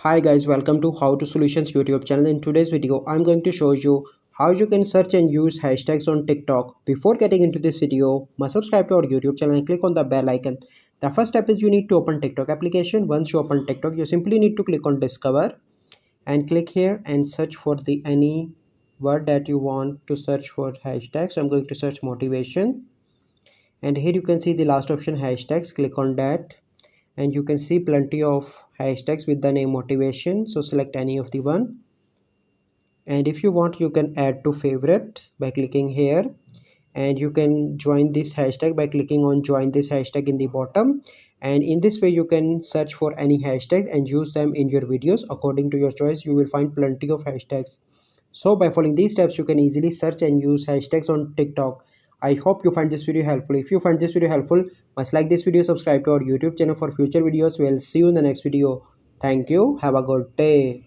Hi guys, welcome to How to Solutions YouTube channel. In today's video, I'm going to show you how you can search and use hashtags on TikTok. Before getting into this video, must subscribe to our YouTube channel and click on the bell icon. The first step is you need to open TikTok application. Once you open TikTok, you simply need to click on Discover and click here and search for the any word that you want to search for hashtags. So I'm going to search motivation, and here you can see the last option hashtags. Click on that and you can see plenty of hashtags with the name motivation, so select any of the one, and if you want you can add to favorite by clicking here, and you can join this hashtag by clicking on join this hashtag in the bottom, and in this way you can search for any hashtag and use them in your videos according to your choice. You will find plenty of hashtags. So by following these steps you can easily search and use hashtags on TikTok. I hope you find this video helpful. If you find this video helpful, must like this video, subscribe to our YouTube channel for future videos. We'll see you in the next video. Thank you. Have a good day.